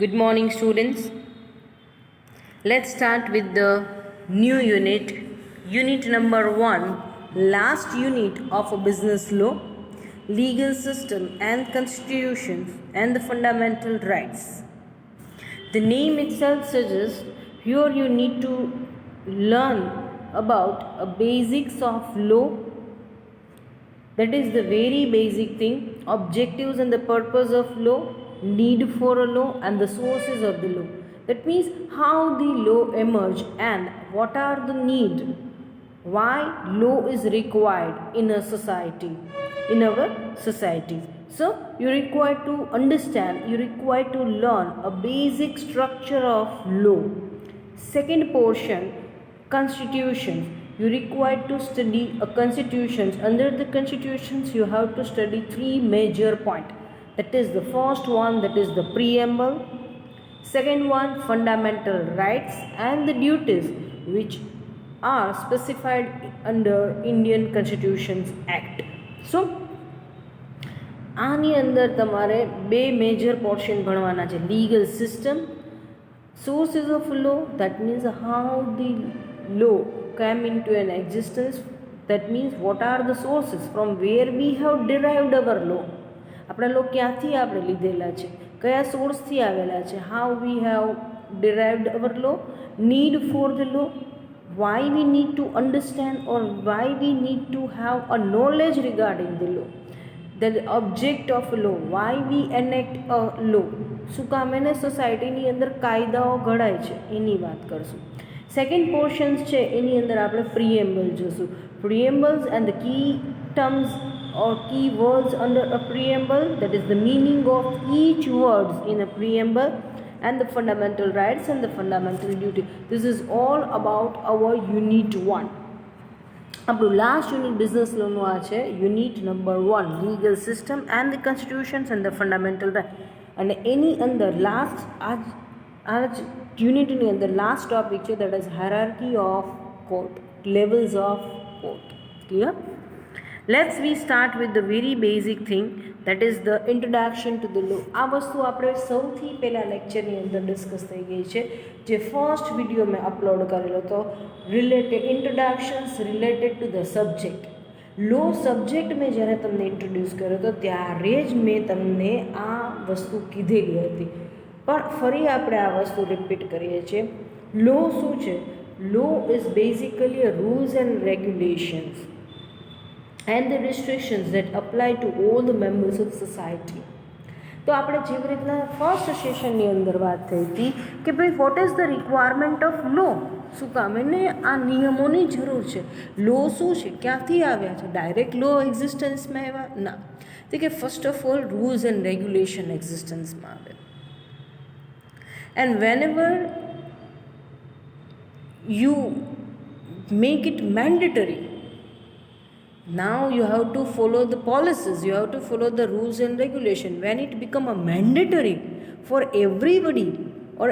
Good morning, students. Let's start with the new unit, unit number 1, last unit of a business law, legal system and constitutions and the fundamental rights. The name itself suggests here you need to learn about a basics of law, that is the very basic thing, objectives and the purpose of law, need for a law and the sources of the law. That means how the law emerge and what are the need, why law is required in a society, in our society. So you require to understand, you require to learn a basic structure of law. Second portion, constitution. You require to study a constitutions. Under the constitutions you have to study three major points. That is the first one, that is the preamble. Second one, fundamental rights and the duties which are specified under Indian Constitutions Act. So આની અંદર તમારે બે major portion ભણવાના છે. Legal system, sources of law, that means how the law came into an existence, that means what are the sources from where we have derived our law. આપણા લો ક્યાંથી આપણે લીધેલા છે, કયા સોર્સથી આવેલા છે, how we have derived our law, need for the law, why we need to understand or why we need to have a knowledge regarding the law, the object of law, why we enact a law, શું કામ એને સોસાયટીની અંદર કાયદાઓ ઘડાય છે એની વાત કરશું. Second portions છે એની અંદર આપણે પ્રિએમ્બલ જોશું. Preambles and the key terms or key words under a preamble, that is the meaning of each words in a preamble, and the fundamental rights and the fundamental duty. This is all about our unit 1. આપણું last unit business લોનું આ છે unit number 1, legal system and the constitutions and the fundamental right. અને એની અંદર last આ યુનિટની અંદર લાસ્ટ ટોપિક છે, that is hierarchy of court, levels of court. Clear? Let's we start with the very basic thing, that is the introduction to the law. આ વસ્તુ આપણે સૌથી પહેલાં લેક્ચરની અંદર ડિસ્કસ થઈ ગઈ છે, જે ફર્સ્ટ વિડીયો મેં અપલોડ કરેલો હતો, related introductions related to the subject. Law subject મેં જ્યારે તમને ઇન્ટ્રોડ્યુસ કર્યો હતો ત્યારે જ મેં તમને આ વસ્તુ કીધેલી હતી, પણ ફરી આપણે આ વસ્તુ રિપીટ કરીએ છીએ. લો શું છે? Law is basically rules and regulations and the restrictions that apply to all the members of society. તો આપણે જેવી રીતના ફર્સ્ટ સેશનની અંદર વાત થઈ હતી કે ભાઈ what is the requirement of law, શું કામ એને આ નિયમોની જરૂર છે, લો શું છે, ક્યાંથી આવ્યા છે, ડાયરેક્ટ લો એક્ઝિસ્ટન્સમાં આવ્યા ના, તો કે first of all rules and regulation એક્ઝિસ્ટન્સમાં આવે. And whenever you make it mandatory, now you have to follow the policies, you have to follow the rules and regulation. When it become a mandatory for everybody or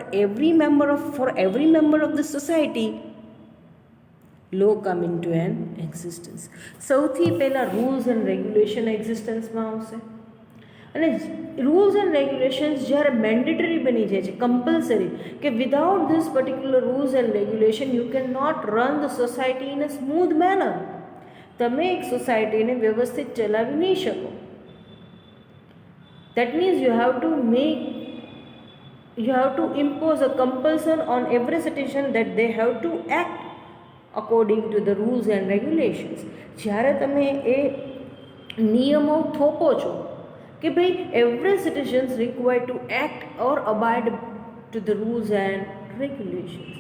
for every member of the society, law come into an existence. સૌથી પહેલાં rules and regulation એક્ઝિસ્ટન્સમાં આવશે. અને rules and regulations જ્યારે mandatory બની જાય છે, compulsory, કે without this particular rules and regulation you can not run the society in a smooth manner. તમે એક સોસાયટીને વ્યવસ્થિત ચલાવી નહીં શકો. That means you have to impose a compulsion on every citizen that they have to act according to the rules and regulations. જ્યારે તમે એ નિયમો થોપો છો કે ભાઈ every citizens require two act or abide to the rules and regulations,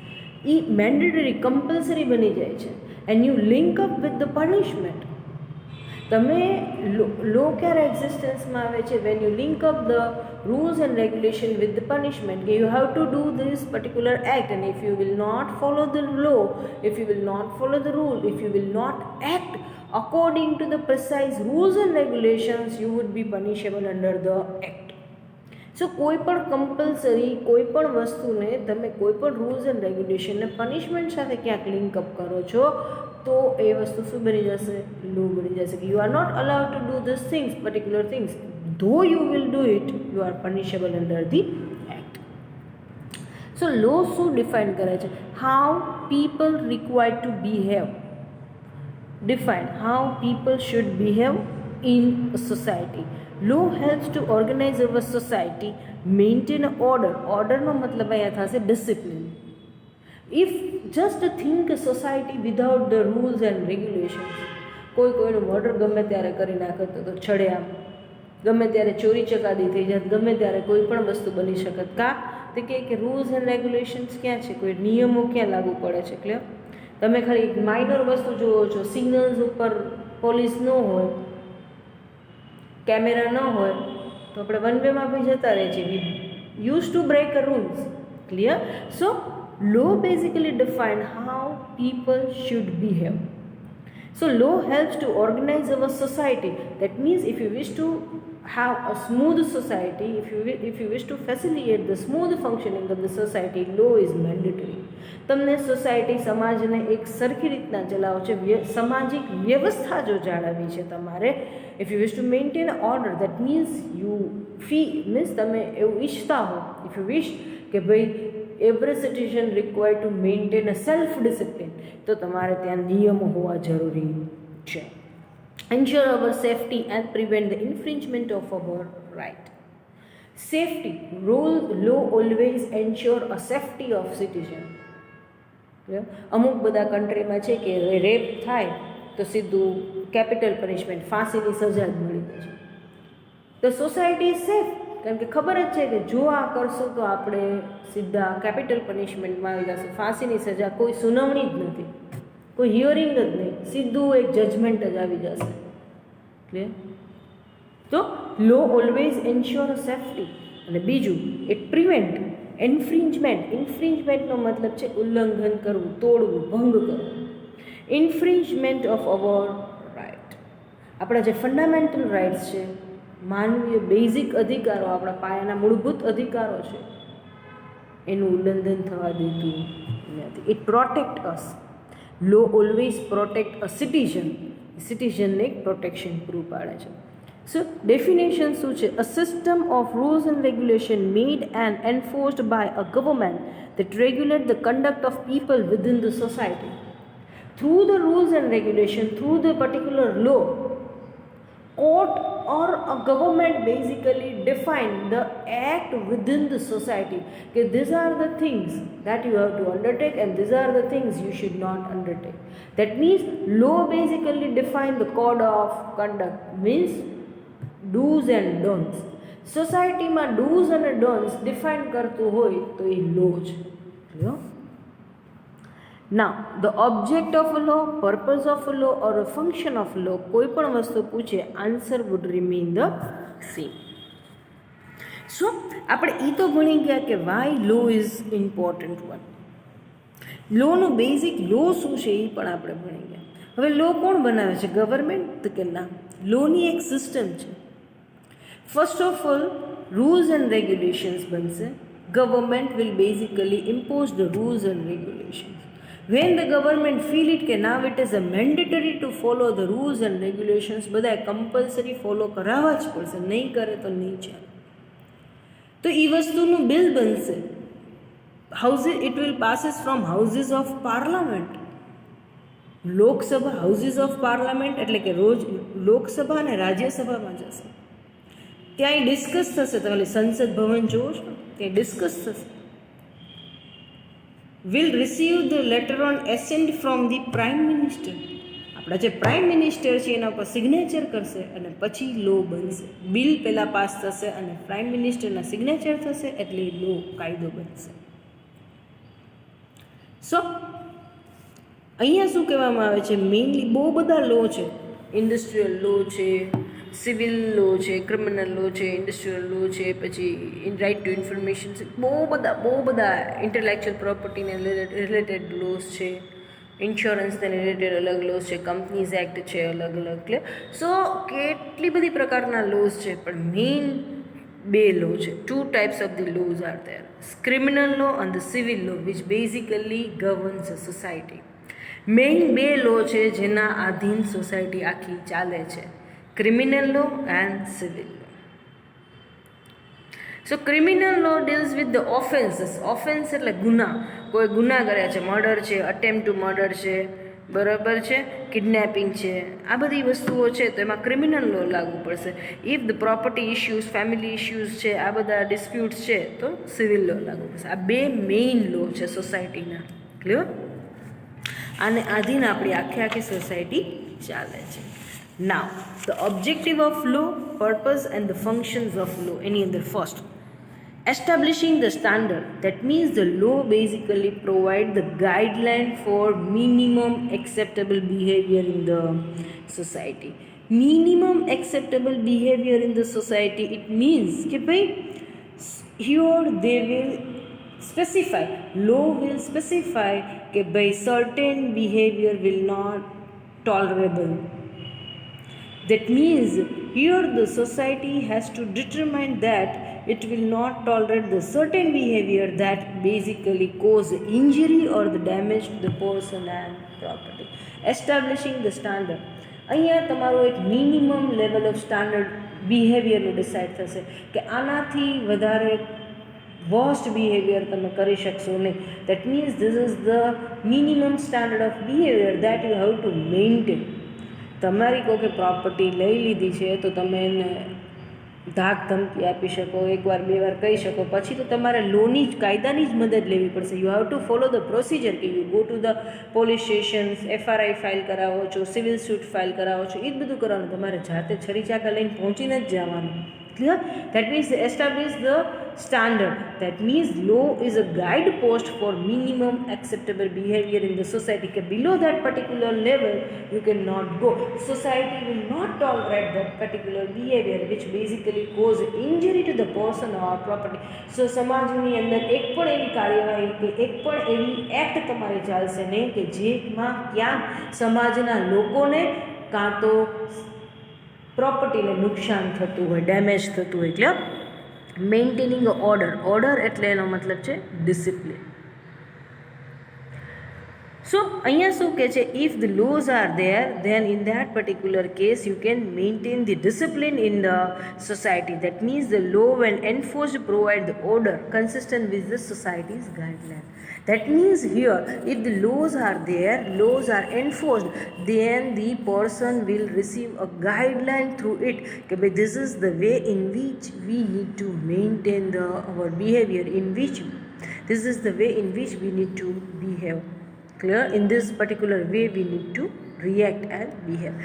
એ mandatory compulsory બની જાય છે. and you link up with the punishment. તમે લો ક્યારે એક્ઝિસ્ટન્સમાં આવે છે? when you link up the rules and regulation with the punishment. You have to do this particular act, and if you will not follow the law, if you will not follow the rule, if you will not act according to the precise rules and regulations, you would be punishable under the act. સો કોઈ પણ compulsory કોઈ પણ વસ્તુને તમે કોઈ પણ rules and રેગ્યુલેશનને punishment સાથે ક્યાંક લિંકઅપ કરો છો તો એ વસ્તુ શું બની જશે? લો બની જશે. કે you are not allowed to do this things, particular things, though you will do it, you are punishable under the act. So law શું ડિફાઇન કરે છે? How people required to behave. Define how people should behave in a society. Law helps to organise our society, maintain order. ઓર્ડરનો મતલબ અહીંયા થશે discipline. If just think a society without the rules and regulations. કોઈનું murder ગમે ત્યારે કરી નાખે તો છડ્યા, ગમે ત્યારે ચોરી ચકાદી થઈ જાય, ગમે ત્યારે કોઈ પણ વસ્તુ બની શકે. તો કે રૂલ્સ એન્ડ રેગ્યુલેશન્સ ક્યાં છે? કોઈ નિયમો ક્યાં લાગુ પડે છે? ક્લિયર? તમે ખાલી એક માઇનર વસ્તુ જુઓ છો, સિગ્નલ્સ ઉપર પોલીસ ન હોય, કેમેરા ન હોય તો આપણે વન વેમાં બી જતા રહે છે. We use to break a rules. Clear? So law basically define how people should behave. So law helps to organize our society. That means if you wish to have a smooth society, if you wish to facilitate the smooth functioning of the society, law is mandatory. તમને society સમાજને એક સરખી રીતના ચલાવો છે, સામાજિક વ્યવસ્થા જો જાળવવી છે તમારે. If you wish to maintain order, that means means તમે એવું ઈચ્છતા હો, ઇફ યુ વિશ કે ભાઈ every citizen required to maintain a self discipline, તો તમારે ત્યાં નિયમો હોવા જરૂરી છે. Ensure our safety and prevent the infringement of our right. Safety law always ensure a safety of citizen. અમુક બધા કન્ટ્રીમાં છે કે રેપ થાય તો સીધું કેપિટલ પનિશમેન્ટ, ફાંસીની સજા જ મળી જાય છે. તો સોસાયટી ઇઝ સેફ, કારણ કે ખબર જ છે કે જો આ કરશું તો આપણે સીધા કેપિટલ પનિશમેન્ટમાં આવી જશે. ફાંસીની સજા કોઈ સુનાવણી જ નથી, કોઈ હિયરિંગ જ નહીં, સીધું એક જજમેન્ટ જ આવી જશે. ક્લિયર? તો લો ઓલવેઝ એન્શ્યોર સેફટી. અને બીજું ઇટ પ્રિવેન્ટ ઇન્ફ્રિંજમેન્ટ. ઇન્ફ્રિંજમેન્ટનો મતલબ છે ઉલ્લંઘન કરવું, તોડવું, ભંગ કરવું. Infringement of our right. આપણા જે ફંડામેન્ટલ રાઇટ્સ છે, માનવીય બેઝિક અધિકારો, આપણા પાયાના મૂળભૂત અધિકારો છે, એનું ઉલ્લંઘન થવા દેતું નથી. It protect us. Law always protect a citizen. સિટીઝનને એક પ્રોટેક્શન પૂરું પાડે છે. સો ડેફિનેશન શું છે? A system of rules and regulation made and enforced by a government that regulate the conduct of people within the society. Through the rules and regulation, through the particular law, court or a government basically define the act within the society. Okay, these are the things that you have to undertake and these are the things you should not undertake. That means law basically define the code of conduct, means do's and don'ts. સોસાયટીમાં do's અને don'ts define કરતું હોય તો એ law છે. Now the object of law, purpose of law or a function of law, કોઈ પણ વસ્તુ પૂછે, answer would remain the same. So આપણે એ તો ભણી ગયા કે why law is important one. લોનું બેઝિક લો શું છે એ પણ આપણે ભણી ગયા. હવે લો કોણ બનાવે છે? ગવર્મેન્ટ? તો કે ના, લોની એક સિસ્ટમ છે. First of all rules and regulations બનશે. Government will basically impose the rules and regulations. When the government feel it કે now it is a mandatory to follow the rules and regulations, બધાએ compulsory follow કરાવવા જ પડશે, નહીં કરે તો નહીં ચાલે. તો એ વસ્તુનું બિલ બનશે. It will passes from houses of parliament. Lok Sabha, houses of parliament એટલે કે રોજ લોકસભા અને રાજ્યસભામાં જશે. ત્યાં ડિસ્કસ થશે. તમે સંસદ ભવન જુઓ છો, ત્યાં ડિસ્કસ થશે. Will receive the letter on ascent from the prime minister. આપણા જે પ્રાઇમ મિનિસ્ટર છે એના ઉપર સિગ્નેચર કરશે અને પછી લો બનશે. બિલ પહેલાં પાસ થશે અને પ્રાઇમ મિનિસ્ટરના સિગ્નેચર થશે એટલે લો, કાયદો બનશે. સો અહીંયા શું કહેવામાં આવે છે? મેઇનલી બહુ બધા લો છે. ઇન્ડસ્ટ્રીયલ લો છે, સિવિલ લો છે, ક્રિમિનલ લો છે, ઇન્ડસ્ટ્રીયલ લો છે, પછી રાઇટ ટુ ઇન્ફોર્મેશન છે, બહુ બધા ઇન્ટેલેક્ચુઅલ પ્રોપર્ટીને રિલેટેડ લોસ છે, ઇન્સ્યોરન્સને રિલેટેડ અલગ લોસ છે, કંપનીઝ એક્ટ છે અલગ અલગ. સો કેટલી બધી પ્રકારના લોસ છે, પણ મેઇન બે લો છે. Two types of the laws are there, criminal law and the civil law, which basically governs a society. Main બે લો છે જેના આધીન સોસાયટી આખી ચાલે છે, criminal law and civil law. So criminal law deals with the offences. Offence એટલે ગુના. કોઈ ગુના કર્યા છે, મર્ડર છે, અટેમ્પ્ટ ટુ મર્ડર છે, બરાબર છે, કિડનેપિંગ છે, આ બધી વસ્તુઓ છે તો એમાં ક્રિમિનલ લો લાગુ પડશે. If the property issues, family issues છે, આ બધા ડિસ્પ્યુટ્સ છે તો સિવિલ લો લાગુ પડશે. આ બે મેઇન લો છે સોસાયટીના. ક્લિયર? આને આધીન આપણી આખી સોસાયટી ચાલે છે. Now the objective of law, purpose and the functions of law. એની અંદર first establishing the standard. That means the law basically provide the guideline for minimum acceptable behavior in the society. Minimum acceptable behavior in the society, it means कि भाई here they will specify, law will specify कि भाई certain behavior will not tolerable. That means here the society has to determine that it will not tolerate the certain behavior that basically cause injury or the damage to the person and property. Establishing the standard. અહીંયા તમારો એક minimum level of standard બિહેવિયરનું decide થશે કે આનાથી વધારે worst behaviour તમે કરી શકશો નહીં. That means this is the minimum standard of behaviour that you have to maintain. તમારી કોઈ પ્રોપર્ટી લઈ લીધી છે તો તમે એને ધાક ધમકી આપી શકો, એકવાર બે વાર કહી શકો, પછી તો તમારે લોની જ કાયદાની જ મદદ લેવી પડશે. You have to follow the procedure કે you go to the police stations, FRI file કરાવો છો, સિવિલ સ્યુટ ફાઇલ કરાવો છો, એ જ બધું કરવાનું. તમારે જાતે છરી ચાકા લઈને પહોંચીને જ જવાનું. Clear? That means they establish the standard. That means law is a guide post for minimum acceptable behavior in the society. Okay, below that particular level you cannot go. Society will not tolerate that particular behavior which basically cause injury to the person or property. So સમાજની અંદર એક પણ એવી કાર્યવાહી કે એક પણ એવી એક્ટ તમારે ચાલશે નહીં કે જેમાં ક્યાં સમાજના લોકોને કાં તો પ્રોપર્ટીને નુકસાન થતું હોય, ડેમેજ થતું હોય. એટલે મેન્ટેનિંગ ઓર્ડર. ઓર્ડર એટલે એનો મતલબ છે ડિસિપ્લિન. સો અહીંયા શું કહે છે? If the laws are there then in that particular case you can maintain the discipline in the society. That means the law when enforced provide the order consistent with the society's guideline. That means here, if the laws are there, laws are enforced, then the person will receive a guideline through it. Okay, this is the way in which we need to maintain our behavior, this is the way in which we need to behave. Clear? In this particular way, we need to react and behave.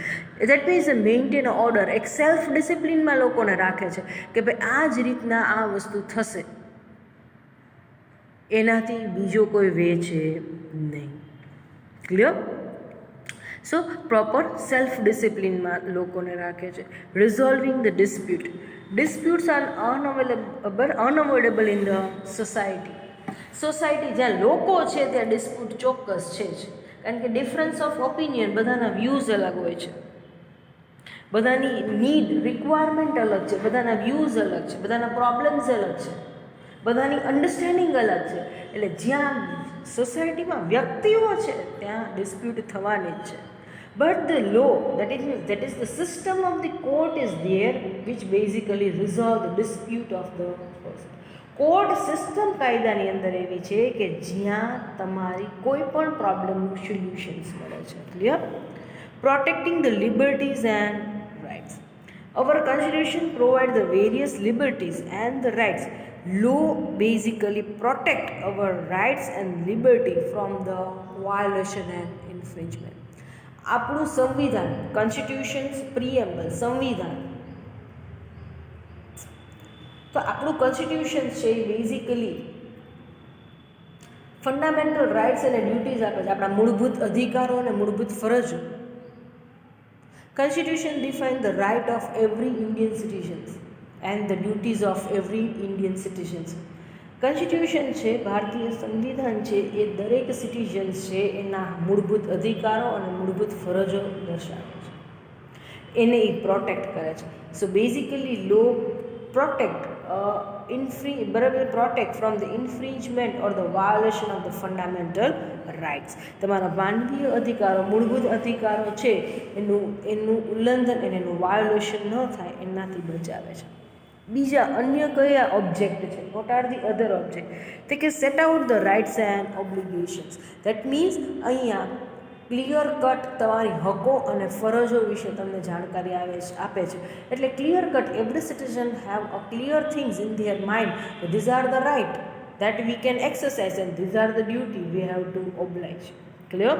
That means maintain order. એક self ડિસિપ્લિનમાં લોકોને રાખે છે કે ભાઈ આ જ રીતના આ વસ્તુ થશે, એનાથી બીજો કોઈ વે છે નહીં. ક્લિયર? સો પ્રોપર સેલ્ફ ડિસિપ્લિનમાં લોકોને રાખે છે. Resolving the dispute. Disputes are unavoidable in the society. Society જ્યાં લોકો છે ત્યાં ડિસ્પ્યુટ ચોક્કસ છે જ, કારણ કે ડિફરન્સ ઓફ ઓપિનિયન, બધાના વ્યૂઝ અલગ હોય છે, બધાની નીડ રિક્વાયરમેન્ટ અલગ છે, બધાના વ્યૂઝ અલગ છે, બધાના પ્રોબ્લેમ્સ અલગ છે, બધાની અન્ડરસ્ટેન્ડિંગ અલગ છે. એટલે જ્યાં સોસાયટીમાં વ્યક્તિઓ છે ત્યાં ડિસ્પ્યુટ થવાની જ છે. But the law that is the system of the court is there which basically resolve the dispute of the person. Court system કાયદાની અંદર એવી છે કે જ્યાં તમારી કોઈ પણ પ્રોબ્લેમનું સોલ્યુશન્સ મળે છે. Clear? Protecting the liberties and rights. Our constitution provide the various liberties and the rights. Law basically protect our rights and liberty from the violation and infringement. આપણું સંવિધાન, કોન્સ્ટિટ્યુશન્સ પ્રિએમ્બલ, સંવિધાન, તો આપણું કોન્સ્ટિટ્યુશન છે એ બેઝિકલી ફંડામેન્ટલ રાઇટ્સ અને duties આપે છે, આપણા મૂળભૂત અધિકારો અને મૂળભૂત ફરજો. Constitution define the right of every Indian citizens and the duties of every Indian citizens. Constitution છે, ભારતીય સંવિધાન છે, એ દરેક સિટીઝન્સ છે એના મૂળભૂત અધિકારો અને મૂળભૂત ફરજો દર્શાવે છે, એને એ પ્રોટેક્ટ કરે છે. So basically law protect protect from the infringement or the violation of the fundamental rights. તમારા માનવીય અધિકારો, મૂળભૂત અધિકારો છે એનું ઉલ્લંઘન અને એનું વાયોલેશન ન થાય એનાથી બચાવે છે. બીજા અન્ય કયા ઓબ્જેક્ટ છે? What are the other object? તો કે set out the rights and obligations. That means અહીંયા ક્લિયર કટ તમારી હકો અને ફરજો વિશે તમને જાણકારી આપે છે. એટલે clear cut every citizen have a clear things in their mind. These are the right that we can exercise and these are the duty we have to oblige. Clear?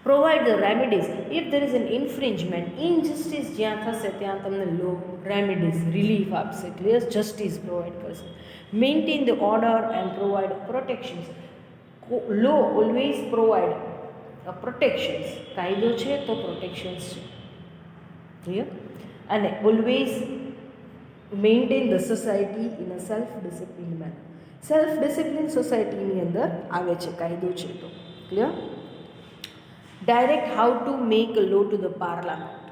Provide the remedies if there is an infringement. Injustice જ્યાં થશે ત્યાં તમને law remedies relief આપશે. Clear? Justice provide કરશે. Maintain the order and provide protections. Law always provide protections. કાયદો છે તો protections છે. Clear? અને always maintain the society in a self-disciplined manner. Self discipline સોસાયટીની અંદર આવે છે કાયદો છે તો. Clear? Direct how to make a law to the parliament.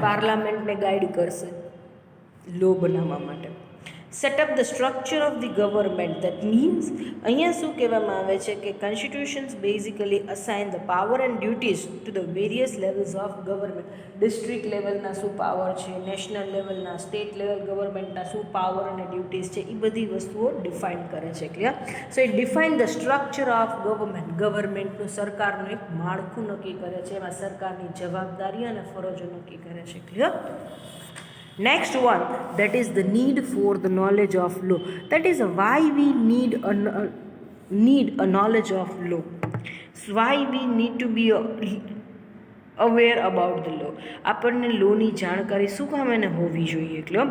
પાર્લામેન્ટને ગાઈડ કરશે લો બનાવવા માટે. Set up the structure of the government. That means અહીંયા શું કહેવામાં આવે છે કે constitutions basically assign the power and duties to the various levels of government. District લેવલના શું પાવર છે, નેશનલ લેવલના, સ્ટેટ લેવલ ગવર્મેન્ટના શું પાવર અને ડ્યુટીઝ છે, એ બધી વસ્તુઓ ડિફાઇન કરે છે. Clear? So it define the structure of government. ગવર્મેન્ટનું સરકારનું એક માળખું નક્કી કરે છે, એમાં સરકારની જવાબદારી અને ફરજો નક્કી કરે છે. Clear? Next one, that is the need for the knowledge of law. That is why we need a knowledge of law. Why we need to be aware about the law. આપણને લોની જાણકારી શું કામ એને હોવી જોઈએ? એટલે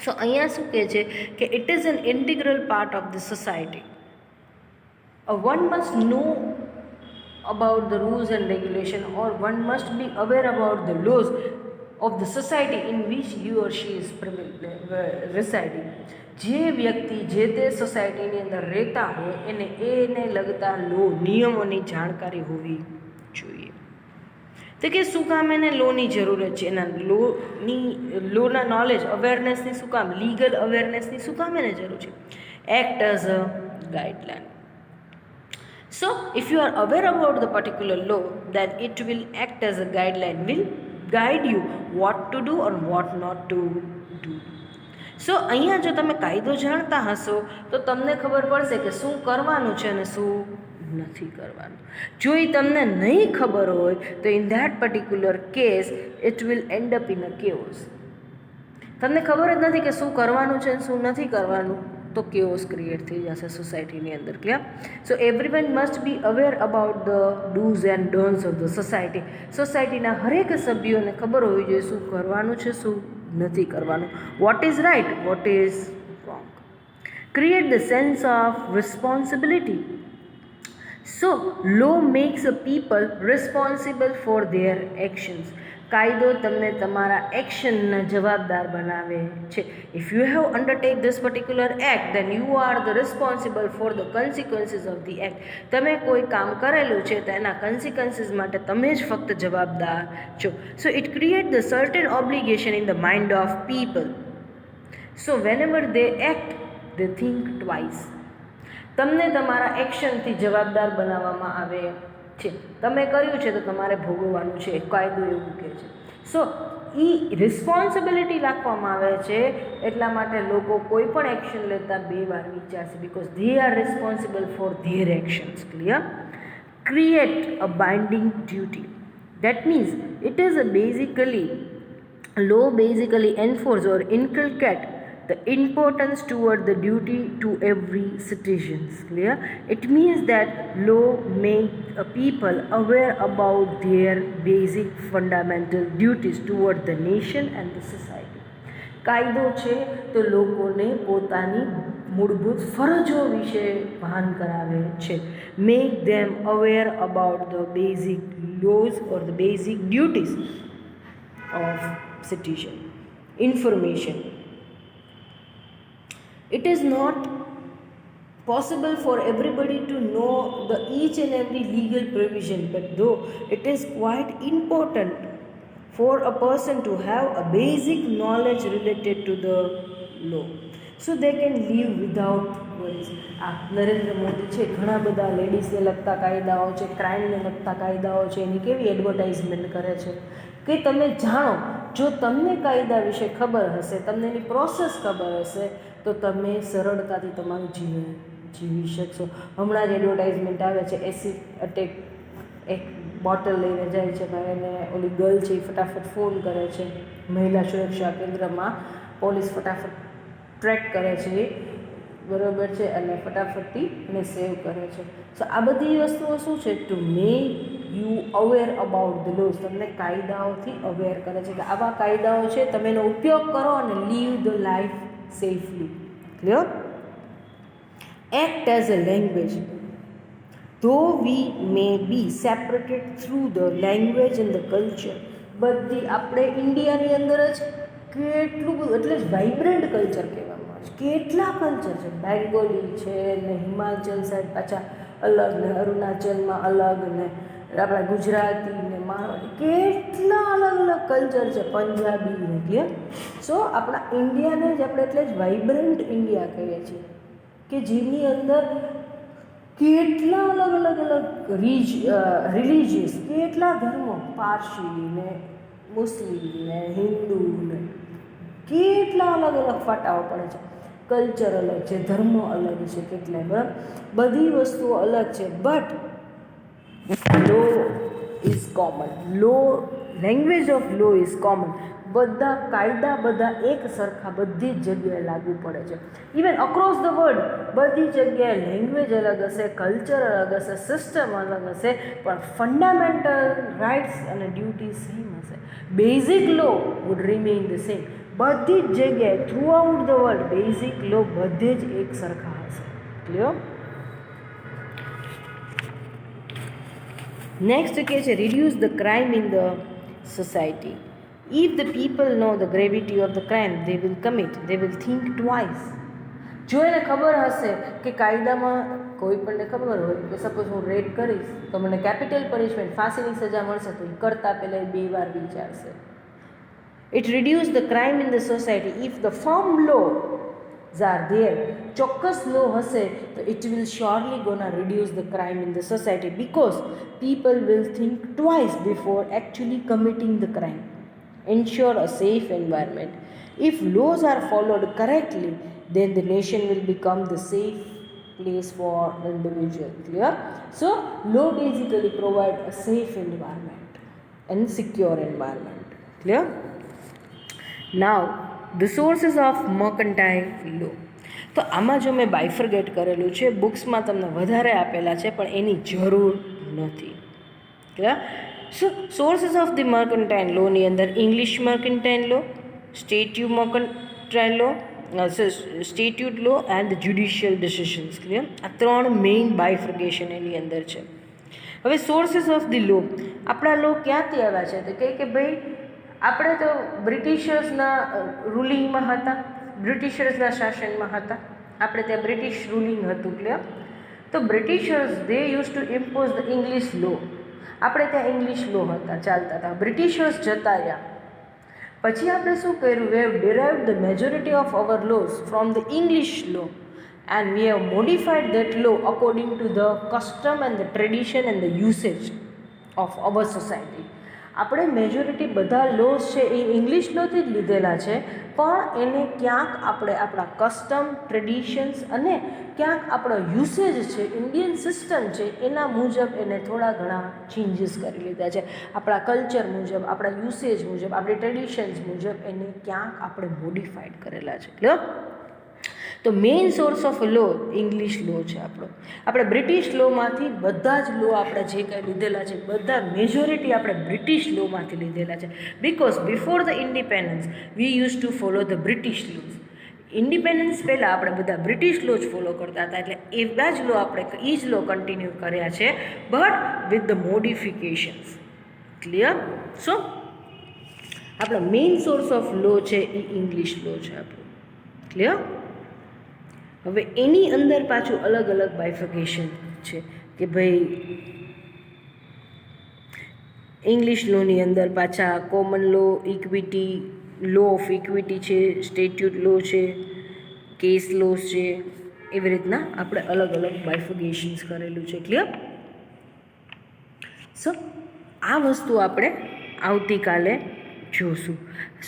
સો અહીંયા શું કહે છે કે it is an integral part of the society. One must know about the rules and regulation, or one must be aware about the laws of the society in which he or she is residing. જે વ્યક્તિ જે તે સોસાયટીની અંદર રહેતા હોય એને લગતા લો નિયમોની જાણકારી હોવી જોઈએ. તો કે શું કામ એને લોની જરૂરત છે? એના લોના નોલેજ અવેરનેસની શું કામ, લીગલ અવેરનેસની શું કામ એને જરૂર છે? Act as a guideline. So if you are aware about the particular law, then it will act as a guideline, will guide you what to do or what not to do. સો અહીંયા જો તમે કાયદો જાણતા હશો તો તમને ખબર પડશે કે શું કરવાનું છે અને શું નથી કરવાનું. જો એ તમને નહીં ખબર હોય તો in that particular case it will end up in a chaos. તમને ખબર જ નથી કે શું કરવાનું છે અને શું નથી કરવાનું તો કેઓસ ક્રિએટ થઈ જશે સોસાયટીની અંદર. Clear? So everyone must be aware about the do's and don'ts of the society. સોસાયટીના હરેક સભ્યોને ખબર હોવી જોઈએ શું કરવાનું છે, શું નથી કરવાનું. What is right, what is wrong. Create the sense of responsibility. So law makes a people responsible for their actions. કાયદો તમને તમારા એક્શનના જવાબદાર બનાવે છે. If you have undertake this particular act then you are the responsible for the consequences of the act. તમે કોઈ કામ કરેલું છે તો એના કન્સિક્વન્સીસ માટે તમે જ ફક્ત જવાબદાર છો. So it create the certain obligation in the mind of people. So when ever they act they think twice. તમને તમારા એક્શનથી જવાબદાર બનાવવામાં આવે છે. તમે કર્યું છે તો તમારે ભોગવવાનું છે, કાયદો એવું કહે છે. સો એ રિસ્પોન્સિબિલિટી રાખવામાં આવે છે એટલા માટે લોકો કોઈ પણ એક્શન લેતા બે વાર વિચારશે, because they are responsible for their actions. Clear? Create a binding duty. That means it is a basically law basically enforce or inculcate the importance toward the duty to every citizens. Clear? It means that law make people aware about their basic fundamental duties toward the nation and the society. કાયદો છે તો લોકોને પોતાની મૂળભૂત ફરજો વિશે ભાન કરાવે છે. Make them aware about the basic lose or the basic duties of citizen. Information. It is not possible for everybody to know the each and every legal provision, but though it is quite important for a person to have a basic knowledge related to the law, so they can live without worries. Narendra Modi છે, ઘણા બધા લેડીઝને લગતા કાયદાઓ છે, ક્રાઇમને લગતા કાયદાઓ છે, એની કેવી એડવર્ટાઇઝમેન્ટ કરે છે કે તમે જાણો જો તમને કાયદા વિશે ખબર હશે, તમને એની પ્રોસેસ ખબર હશે, તો તમે સરળતાથી તમારું જીવન જીવી શકશો. હમણાં જ એડવર્ટાઇઝમેન્ટ આવે છે, એસિડ અટેક, એક બોટલ લઈને જાય છે ભાઈ, અને ઓલી ગર્લ છે એ ફટાફટ ફોન કરે છે, મહિલા સુરક્ષા કેન્દ્રમાં પોલીસ ફટાફટ ટ્રેક કરે છે, બરાબર છે, અને ફટાફટથી એને સેવ કરે છે. સો આ બધી વસ્તુઓ શું છે, to make you aware about the lose, તમને કાયદાઓથી અવેર કરે છે કે આવા કાયદાઓ છે, તમે એનો ઉપયોગ કરો અને leave the life safely. Clear? Act as a language, though we may be separated through the language and the culture. બધી આપણે ઇન્ડિયાની અંદર જ કેટલું બધું, એટલે જ વાઇબ્રન્ટ કલ્ચર કહેવામાં આવે છે. કેટલા કલ્ચર છે, બેંગોલી છે ને હિમાચલ સાઈડ પાછા અલગ, ને અરુણાચલમાં અલગ, ને આપણા ગુજરાતી ને મારવાડી, કેટલા અલગ અલગ કલ્ચર છે, પંજાબી ને. ક્લિયર? સો આપણા ઇન્ડિયાને જ આપણે એટલે જ વાઇબ્રન્ટ ઇન્ડિયા કહીએ છીએ, કે જેની અંદર કેટલા અલગ અલગ અલગ રિલિજિયસ, કેટલા ધર્મો, પારસી ને મુસ્લિમ ને હિન્દુ ને કેટલા અલગ અલગ ફાટાઓ પડે છે, કલ્ચર અલગ છે, ધર્મો અલગ છે, કેટલાય, બરાબર, બધી વસ્તુઓ અલગ છે. But law is common, law, language of law is common. બધા કાયદા બધા એક સરખા બધી જ જગ્યાએ લાગુ પડે છે. ઇવન અક્રોસ ધ વર્લ્ડ બધી જગ્યાએ લેંગ્વેજ અલગ હશે, કલ્ચર અલગ હશે, સિસ્ટમ અલગ હશે, પણ ફંડામેન્ટલ રાઇટ્સ અને ડ્યુટી સેમ હશે. Basic law would remain the same. બધી જ જગ્યાએ throughout the world basic law બધે જ એક સરખા હશે. ક્લિયર? નેક્સ્ટ કહે છે reduce the crime in the society. If the people know the gravity of the crime they will commit, they will think twice. જો એને ખબર હશે કે કાયદામાં કોઈ પણને ખબર હોય કે સપોઝ હું રેપ કરીશ તો મને કેપિટલ પનિશમેન્ટ, ફાંસીની સજા મળશે, તો એ કરતાં પહેલાં 2 વાર વિચારશે. It reduce the crime in the society if the firm lose are there. ચોક્કસ લો હશે તો it will surely ગોના reduce the crime in the society, because people will think twice before actually committing the crime. Ensure a safe environment. If laws are followed correctly, then the nation will become the safe place for the individual. Clear? So, law basically provide a safe environment and secure environment. Clear? Now, the sources of mercantile law. તો આમાં જો મેં બાયફર્ગેટ કરેલું છે, બુક્સમાં તમને વધારે આપેલા છે, પણ એની જરૂર નથી. Clear? So sources of the mercantile લોની અંદર English mercantile law, statute mercantile law, statute law and judicial decisions. Clear? આ 3 મેઇન બાયફર્ગેશન એની અંદર છે. હવે સોર્સિસ ઓફ ધી લો, આપણા લો ક્યાંથી આવ્યા છે? તો કે ભાઈ આપણે તો બ્રિટિશર્સના રૂલિંગમાં હતા, બ્રિટિશર્સના શાસનમાં હતા, આપણે ત્યાં બ્રિટિશ રૂલિંગ હતું. ક્લિયર? તો Britishers they use to impose the English law. આપણે ત્યાં ઇંગ્લિશ લો હતા, ચાલતા હતા. બ્રિટિશર્સ જતા રહ્યા પછી આપણે શું કર્યું? We have derived the majority of our laws from the English law and we have modified that law according to the custom and the tradition and the usage of our society. આપણે majority બધા laws છે એ English લોથી જ લીધેલા છે, પણ એને ક્યાંક આપણે આપણા કસ્ટમ, ટ્રેડિશન્સ અને ક્યાંક આપણો યુસેજ છે, ઇન્ડિયન સિસ્ટમ છે, એના મુજબ એને થોડા ઘણા ચેન્જીસ કરી લીધા છે. આપણા કલ્ચર મુજબ, આપણા યુસેજ મુજબ, આપણી ટ્રેડિશન્સ મુજબ એને ક્યાંક આપણે મોડિફાઈડ કરેલા છે. ક્લિયર? તો main source of law English law છે આપણો. આપણે બ્રિટિશ લોમાંથી બધા જ લો આપણે જે કંઈ લીધેલા છે, બધા મેજોરિટી આપણે બ્રિટિશ લોમાંથી લીધેલા છે. Because before the independence V use two follow the British lose. Independence પહેલાં આપણે બધા બ્રિટિશ લો જ ફોલો કરતા હતા, એટલે એવા જ લો આપણે એ જ લો કન્ટિન્યુ કર્યા છે, but with the modifications. Clear? સો આપણો મેઇન સોર્સ ઓફ લો છે એ ઇંગ્લિશ લો છે આપણો. ક્લિયર? હવે એની અંદર પાછું અલગ અલગ બાયફર્ગેશન છે કે ભાઈ ઇંગ્લિશ લોની અંદર પાછા common law, equity, law of equity છે, સ્ટેટ્યુટ લો છે, કેસ લો છે, એવી રીતના આપણે અલગ અલગ બાયફર્ગેશન્સ કરેલું છે. ક્લિયર? સો આ વસ્તુ આપણે આવતીકાલે જોશું.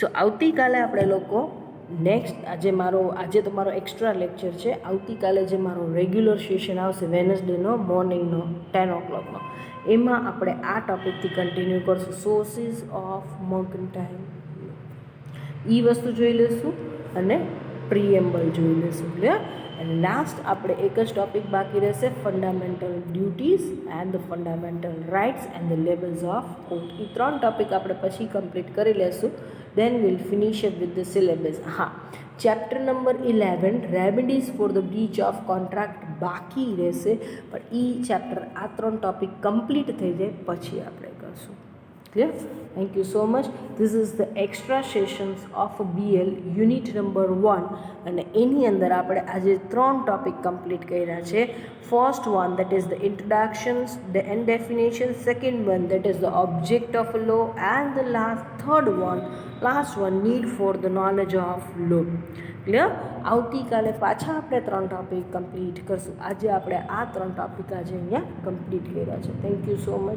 સો આવતીકાલે આપણે લોકો નેક્સ્ટ આજે તો મારો એક્સ્ટ્રા લેક્ચર છે. આવતીકાલે જે મારો રેગ્યુલર સેશન આવશે વેનસડેનો મોર્નિંગનો 10 o'clockનો, એમાં આપણે આ ટૉપિકથી કન્ટિન્યુ કરશું, સોર્સિસ ઓફ મર્કન્ટાઇલ. એ વસ્તુ જોઈ લઈશું અને પ્રિએમ્બલ જોઈ લઈશું. ક્લિયર? એન્ડ લાસ્ટ આપણે એક જ ટૉપિક બાકી રહેશે, fundamental duties and the fundamental rights and the levels of court. એ 3 ટૉપિક આપણે પછી કમ્પ્લીટ કરી લેશું. Then will finish it with the syllabus. હા, chapter number 11 remedies for the breach of contract બાકી રહેશે, પણ એ ચેપ્ટર આ 3 ટૉપિક કમ્પ્લીટ થઈ જાય પછી આપણે કરશું. Clear? Thank you so much. This is the extra sessions of BL unit number 1, અને એની અંદર આપણે આજે 3 ટૉપિક કમ્પ્લીટ કર્યા છે. First one that is the introductions and definition, second one that is the object of law, and the last one need for the knowledge of law. Clear? આવતીકાલે પાછા આપણે 3 ટૉપિક કમ્પ્લીટ કરશું. આજે આપણે આ 3 topic આજે અહીંયા કમ્પ્લીટ કર્યા છે. Thank you so much.